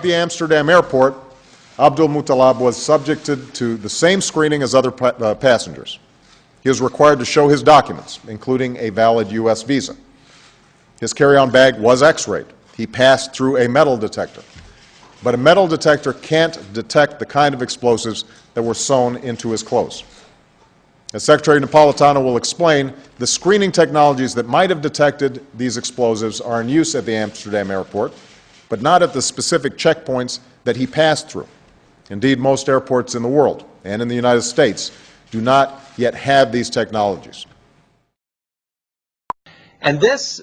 At the Amsterdam airport, Abdul Muttalab was subjected to the same screening as other passengers. He was required to show his documents, including a valid U.S. visa. His carry-on bag was X-rayed. He passed through a metal detector. But a metal detector can't detect the kind of explosives that were sewn into his clothes. As Secretary Napolitano will explain, the screening technologies that might have detected these explosives are in use at the Amsterdam airport, but not at the specific checkpoints that he passed through. Indeed, most airports in the world and in the United States do not yet have these technologies. And this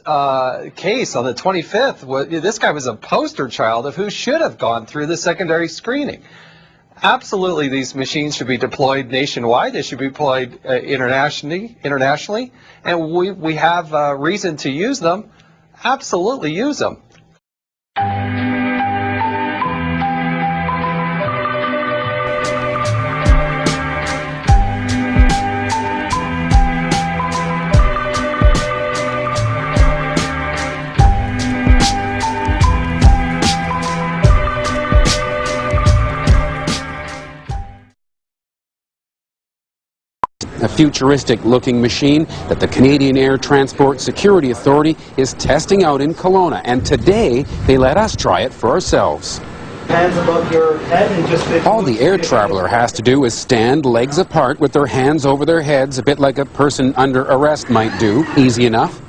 case on the 25th, this guy was a poster child of who should have gone through the secondary screening. Absolutely, these machines should be deployed nationwide. They should be deployed internationally, and we have reason to use them. Absolutely use them. A futuristic-looking machine that the Canadian Air Transport Security Authority is testing out in Kelowna, and today they let us try it for ourselves. Hands above your head and just... All the air traveler has to do is stand legs apart with their hands over their heads, a bit like a person under arrest might do. Easy enough.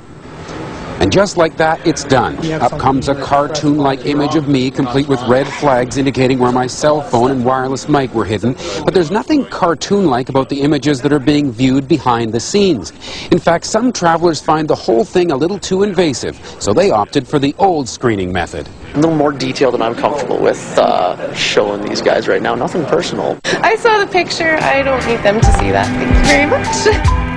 And just like that, it's done. Up comes a cartoon-like image of me, complete with red flags indicating where my cell phone and wireless mic were hidden. But there's nothing cartoon-like about the images that are being viewed behind the scenes. In fact, some travelers find the whole thing a little too invasive, so they opted for the old screening method. A little more detail than I'm comfortable with showing these guys right now. Nothing personal. I saw the picture. I don't need them to see that. Thank you very much.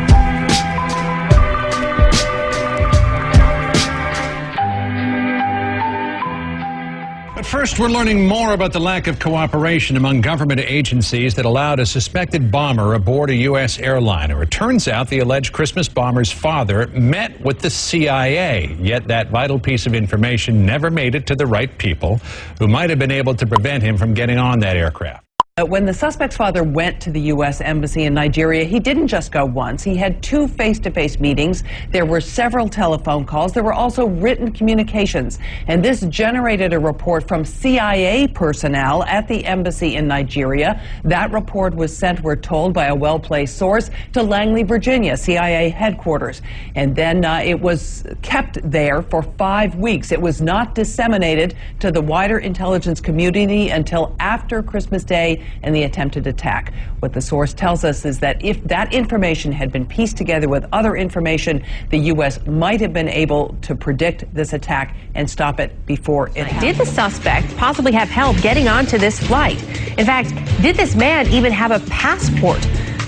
First, we're learning more about the lack of cooperation among government agencies that allowed a suspected bomber aboard a U.S. airliner. It turns out the alleged Christmas bomber's father met with the CIA, yet that vital piece of information never made it to the right people who might have been able to prevent him from getting on that aircraft. When the suspect's father went to the U.S. Embassy in Nigeria, he didn't just go once. He had 2 face-to-face meetings. There were several telephone calls. There were also written communications. And this generated a report from CIA personnel at the embassy in Nigeria. That report was sent, we're told, by a well-placed source to Langley, Virginia, CIA headquarters. And then it was kept there for 5 weeks. It was not disseminated to the wider intelligence community until after Christmas Day and the attempted attack. What the source tells us is that if that information had been pieced together with other information, the U.S. might have been able to predict this attack and stop it before it happened. Did the suspect possibly have help getting onto this flight? In fact, did this man even have a passport?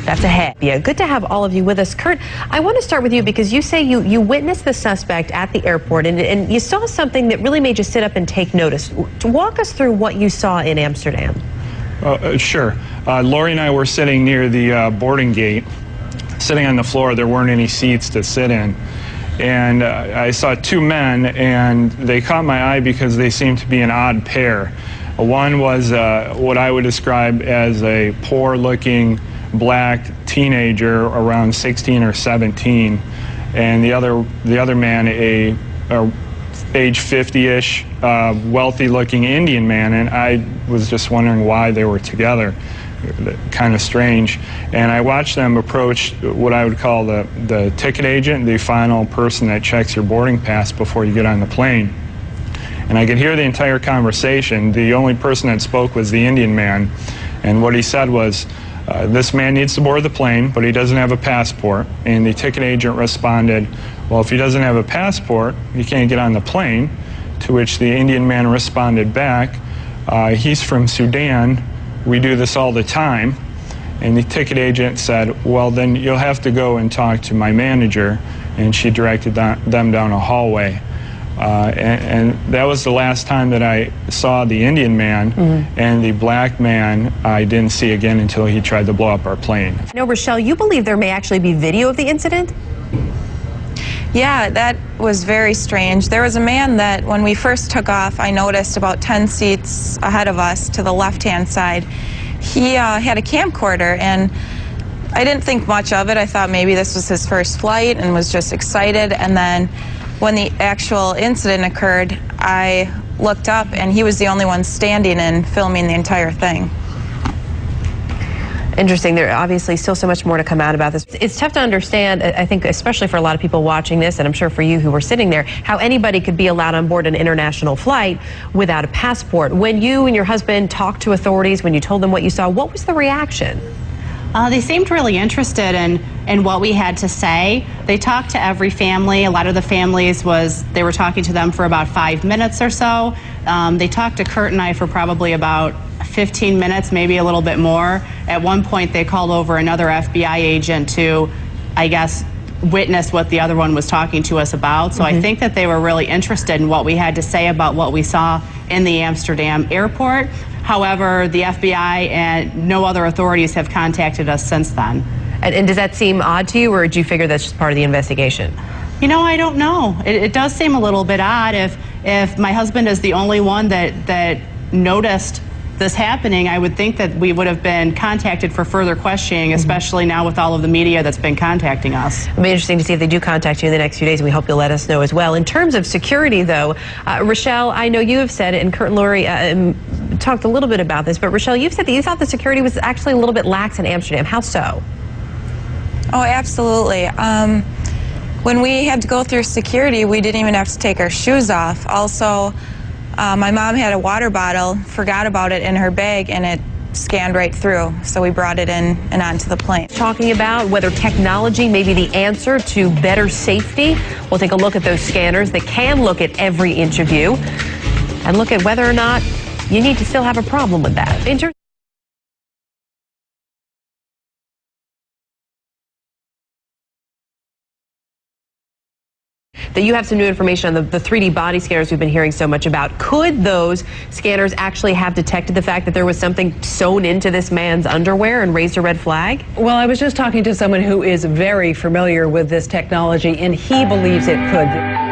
That's ahead. Yeah, good to have all of you with us. Kurt, I want to start with you because you say you witnessed the suspect at the airport and you saw something that really made you sit up and take notice. Walk us through what you saw in Amsterdam. Sure. Lori and I were sitting near the boarding gate, sitting on the floor. There weren't any seats to sit in. And I saw 2 men, and they caught my eye because they seemed to be an odd pair. One was what I would describe as a poor-looking black teenager around 16 or 17, and the other man, a age 50-ish, wealthy-looking Indian man, and I was just wondering why they were together. Kind of strange. And I watched them approach what I would call the ticket agent, the final person that checks your boarding pass before you get on the plane. And I could hear the entire conversation. The only person that spoke was the Indian man, and what he said was, this man needs to board the plane, but he doesn't have a passport. And the ticket agent responded, well, if he doesn't have a passport, he can't get on the plane. To which the Indian man responded back, he's from Sudan. We do this all the time. And the ticket agent said, well, then you'll have to go and talk to my manager. And she directed them down a hallway. And that was the last time that I saw the Indian man, and the black man I didn't see again until he tried to blow up our plane. Now, Rochelle, you believe there may actually be video of the incident? Yeah, that was very strange. There was a man that when we first took off, I noticed about 10 seats ahead of us to the left-hand side. He had a camcorder, and I didn't think much of it. I thought maybe this was his first flight and was just excited. And then when the actual incident occurred, I looked up, and he was the only one standing and filming the entire thing. Interesting. There obviously still so much more to come out about this. It's tough to understand, I think, especially for a lot of people watching this, and I'm sure for you who were sitting there, how anybody could be allowed on board an international flight without a passport. When you and your husband talked to authorities, when you told them what you saw, what was the reaction? They seemed really interested in what we had to say. They talked to every family. A lot of the families they were talking to them for about 5 minutes or so. They talked to Kurt and I for probably about 15 minutes, maybe a little bit more. At one point, they called over another FBI agent to, I guess, witness what the other one was talking to us about. So I think that they were really interested in what we had to say about what we saw in the Amsterdam airport. However, the FBI and no other authorities have contacted us since then. And does that seem odd to you, or do you figure that's just part of the investigation? You know, I don't know. It does seem a little bit odd. If my husband is the only one that noticed this happening, I would think that we would have been contacted for further questioning, especially now with all of the media that's been contacting us. It'll be interesting to see if they do contact you in the next few days, and we hope you'll let us know as well. In terms of security, though, Rochelle, I know you have said, and Kurt and Lori talked a little bit about this, but Rochelle, you've said that you thought the security was actually a little bit lax in Amsterdam. How so? Oh, absolutely. When we had to go through security, we didn't even have to take our shoes off. Also, my mom had a water bottle, forgot about it in her bag, and it scanned right through. So we brought it in and onto the plane. Talking about whether technology may be the answer to better safety. We'll take a look at those scanners that can look at every inch of you and look at whether or not you need to still have a problem with that. That you have some new information on the 3D body scanners we've been hearing so much about. Could those scanners actually have detected the fact that there was something sewn into this man's underwear and raised a red flag? Well, I was just talking to someone who is very familiar with this technology, and he believes it could.